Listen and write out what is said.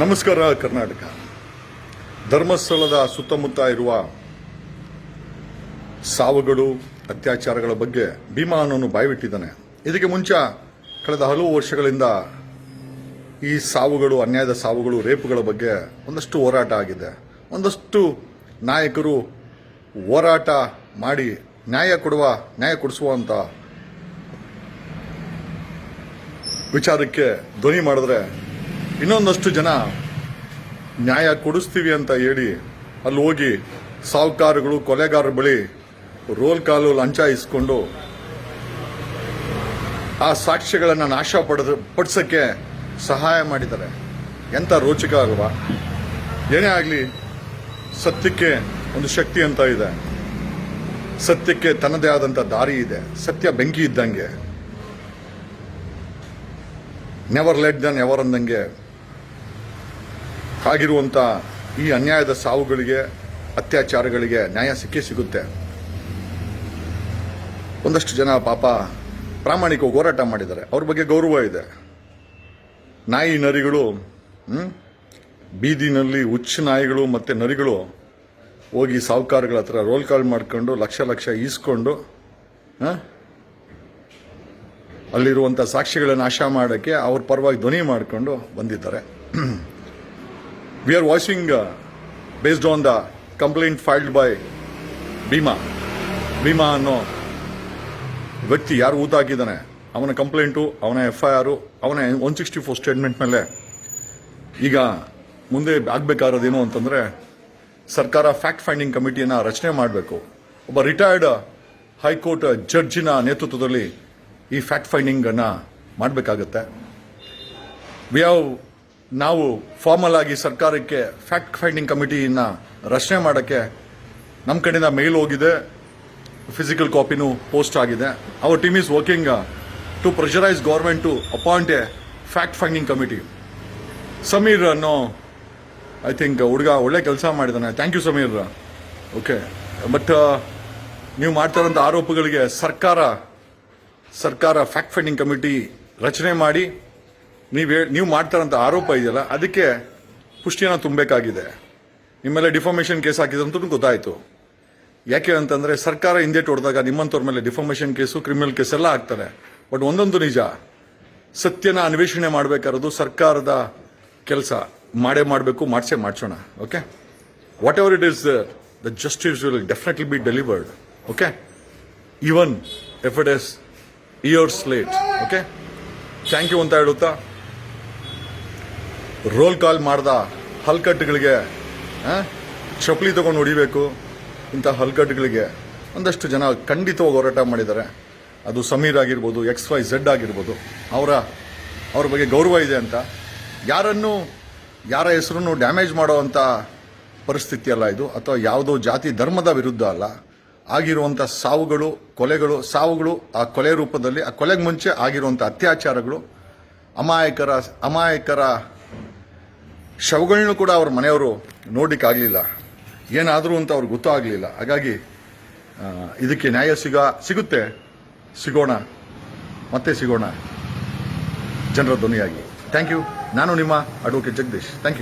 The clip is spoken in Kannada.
ನಮಸ್ಕಾರ ಕರ್ನಾಟಕ. ಧರ್ಮಸ್ಥಳದ ಸುತ್ತಮುತ್ತ ಇರುವ ಸಾವುಗಳು, ಅತ್ಯಾಚಾರಗಳ ಬಗ್ಗೆ ಭೀಮಾ ಅನ್ನೋನು ಬಾಯ್ಬಿಟ್ಟಿದ್ದಾನೆ. ಇದಕ್ಕೆ ಮುಂಚೆ ಕಳೆದ ಹಲವು ವರ್ಷಗಳಿಂದ ಈ ಸಾವುಗಳು, ಅನ್ಯಾಯದ ಸಾವುಗಳು, ರೇಪುಗಳ ಬಗ್ಗೆ ಒಂದಷ್ಟು ಹೋರಾಟ ಆಗಿದೆ. ಒಂದಷ್ಟು ನಾಯಕರು ಹೋರಾಟ ಮಾಡಿ ನ್ಯಾಯ ಕೊಡಿಸುವಂತ ವಿಚಾರಕ್ಕೆ ಧ್ವನಿ ಮಾಡಿದ್ರೆ, ಇನ್ನೊಂದಷ್ಟು ಜನ ನ್ಯಾಯ ಕೊಡಿಸ್ತೀವಿ ಅಂತ ಹೇಳಿ ಅಲ್ಲಿ ಹೋಗಿ ಸಾಹುಕಾರಗಳು, ಕೊಲೆಗಾರರ ಬಳಿ ರೋಲ್ ಕಾಲು ಲಂಚ ಇಸ್ಕೊಂಡು ಆ ಸಾಕ್ಷ್ಯಗಳನ್ನು ನಾಶ ಪಡಿಸಕ್ಕೆ ಸಹಾಯ ಮಾಡಿದ್ದಾರೆ. ಎಂತ ರೋಚಕ ಅಲ್ವಾ? ಏನೇ ಆಗಲಿ, ಸತ್ಯಕ್ಕೆ ಒಂದು ಶಕ್ತಿ ಅಂತ ಇದೆ. ಸತ್ಯಕ್ಕೆ ತನ್ನದೇ ಆದಂಥ ದಾರಿ ಇದೆ. ಸತ್ಯ ಬೆಂಕಿ ಇದ್ದಂಗೆ, ನೆವರ್ ಲೆಟ್ ದೆನ್ ಎವರ್ ಅಂದಂಗೆ ಆಗಿರುವಂಥ ಈ ಅನ್ಯಾಯದ ಸಾವುಗಳಿಗೆ, ಅತ್ಯಾಚಾರಗಳಿಗೆ ನ್ಯಾಯ ಸಿಗುತ್ತೆ. ಒಂದಷ್ಟು ಜನ ಪಾಪ ಪ್ರಾಮಾಣಿಕವಾಗಿ ಹೋರಾಟ ಮಾಡಿದ್ದಾರೆ. ಅವ್ರ ಬಗ್ಗೆ ಗೌರವ ಇದೆ. ನಾಯಿ ನರಿಗಳು, ಬೀದಿನಲ್ಲಿ ಹುಚ್ಚು ನಾಯಿಗಳು ಮತ್ತು ನರಿಗಳು ಹೋಗಿ ಸಾಹುಕಾರಗಳ ಹತ್ರ ರೋಲ್ ಕಾಲ್ ಮಾಡ್ಕೊಂಡು ಲಕ್ಷ ಈಸ್ಕೊಂಡು ಅಲ್ಲಿರುವಂಥ ಸಾಕ್ಷಿಗಳನ್ನು ನಾಶ ಮಾಡೋಕ್ಕೆ ಅವ್ರ ಪರವಾಗಿ ಧ್ವನಿ ಮಾಡಿಕೊಂಡು ಬಂದಿದ್ದಾರೆ. We are voicing based on the complaint filed by Bima ಅನ್ನೋ ವ್ಯಕ್ತಿ ಯಾರು ಊತ ಹಾಕಿದ್ದಾನೆ, ಅವನ ಕಂಪ್ಲೇಂಟು, ಅವನ FIR, ಅವನ 164 ಸ್ಟೇಟ್ಮೆಂಟ್ ಮೇಲೆ ಈಗ ಮುಂದೆ ಆಗಬೇಕಾಗಿರೋದೇನು ಅಂತಂದರೆ, ಸರ್ಕಾರ ಫ್ಯಾಕ್ಟ್ ಫೈಂಡಿಂಗ್ ಕಮಿಟಿಯನ್ನು ರಚನೆ ಮಾಡಬೇಕು. ಒಬ್ಬ ರಿಟೈರ್ಡ್ ಹೈಕೋರ್ಟ್ ಜಡ್ಜಿನ ನೇತೃತ್ವದಲ್ಲಿ ಈ ಫ್ಯಾಕ್ಟ್ ಫೈಂಡಿಂಗ್ ಅನ್ನ ಮಾಡಬೇಕಾಗತ್ತೆ. ನಾವು ಫಾರ್ಮಲ್ ಆಗಿ ಸರ್ಕಾರಕ್ಕೆ ಫ್ಯಾಕ್ಟ್ ಫೈಂಡಿಂಗ್ ಕಮಿಟಿಯನ್ನ ರಚನೆ ಮಾಡೋಕ್ಕೆ ನಮ್ಮ ಕಡೆಯಿಂದ ಮೇಲ್ ಹೋಗಿದೆ, ಫಿಸಿಕಲ್ ಕಾಪಿನೂ ಪೋಸ್ಟ್ ಆಗಿದೆ. Our team is working to pressurise government to appoint a fact finding committee. Sameer ಅನ್ನೋ ಐ ಥಿಂಕ್ ಹುಡುಗ ಒಳ್ಳೆ ಕೆಲಸ ಮಾಡಿದ್ದಾನೆ. Thank you Sameer. Okay, but ನೀವು ಮಾಡ್ತಾರಂಥ ಆರೋಪಗಳಿಗೆ ಸರ್ಕಾರ ಫ್ಯಾಕ್ಟ್ ಫೈಂಡಿಂಗ್ ಕಮಿಟಿ ರಚನೆ ಮಾಡಿ ನೀವು ಮಾಡ್ತಾರಂಥ ಆರೋಪ ಇದೆಯಲ್ಲ, ಅದಕ್ಕೆ ಪುಷ್ಟಿಯನ್ನು ತುಂಬಬೇಕಾಗಿದೆ. ನಿಮ್ಮೆಲ್ಲ ಡಿಫಾಮೇಷನ್ ಕೇಸ್ ಹಾಕಿದ್ರೆ ಅಂತ ಗೊತ್ತಾಯಿತು. ಯಾಕೆ ಅಂತಂದರೆ, ಸರ್ಕಾರ ಹಿಂದೇಟು ಹೊಡೆದಾಗ ನಿಮ್ಮಂಥವ್ರ ಮೇಲೆ ಡಿಫಾಮೇಷನ್ ಕೇಸು, ಕ್ರಿಮಿನಲ್ ಕೇಸ್ ಎಲ್ಲ ಆಗ್ತಾರೆ. ಬಟ್ ಒಂದೊಂದು ನಿಜ, ಸತ್ಯನ ಅನ್ವೇಷಣೆ ಮಾಡಬೇಕಾರೋದು ಸರ್ಕಾರದ ಕೆಲಸ. ಮಾಡಬೇಕು, ಮಾಡಿಸೋಣ. Okay, whatever it is, the justice will definitely be delivered. Okay, even if it is years late. Okay, thank you ಅಂತ ಹೇಳುತ್ತಾ, ರೋಲ್ ಕಾಲ್ ಮಾಡ್ದ ಹಲ್ಕಟ್ಟುಗಳಿಗೆ ಚಪ್ಪಲಿ ತಗೊಂಡು ಹೊಡಿಬೇಕು. ಇಂಥ ಹಲ್ಕಟ್ಟುಗಳಿಗೆ ಒಂದಷ್ಟು ಜನ ಖಂಡಿತವಾಗಿ ಹೋರಾಟ ಮಾಡಿದ್ದಾರೆ. ಅದು ಸಮೀರ್ ಆಗಿರ್ಬೋದು, XYZ ಆಗಿರ್ಬೋದು. ಅವ್ರ ಬಗ್ಗೆ ಗೌರವ ಇದೆ ಅಂತ ಯಾರ ಹೆಸರನ್ನು ಡ್ಯಾಮೇಜ್ ಮಾಡೋವಂಥ ಪರಿಸ್ಥಿತಿ ಅಲ್ಲ ಇದು, ಅಥವಾ ಯಾವುದೋ ಜಾತಿ ಧರ್ಮದ ವಿರುದ್ಧ ಅಲ್ಲ. ಆಗಿರುವಂಥ ಸಾವುಗಳು, ಆ ಕೊಲೆ ರೂಪದಲ್ಲಿ, ಆ ಕೊಲೆಗೆ ಮುಂಚೆ ಆಗಿರುವಂಥ ಅತ್ಯಾಚಾರಗಳು, ಅಮಾಯಕರ ಶವಗಳನ್ನು ಕೂಡ ಅವ್ರ ಮನೆಯವರು ನೋಡ್ಲಿಕ್ಕಾಗಲಿಲ್ಲ. ಏನಾದರೂ ಅಂತ ಅವ್ರಿಗೆ ಗೊತ್ತಾಗಲಿಲ್ಲ. ಹಾಗಾಗಿ ಇದಕ್ಕೆ ನ್ಯಾಯ ಸಿಗೋಣ, ಮತ್ತೆ ಸಿಗೋಣ ಜನರ ಧ್ವನಿಯಾಗಿ. Thank you. ನಾನು ನಿಮ್ಮ ಅಡ್ವೊಕೇಟ್ ಜಗದೀಶ್. Thank you.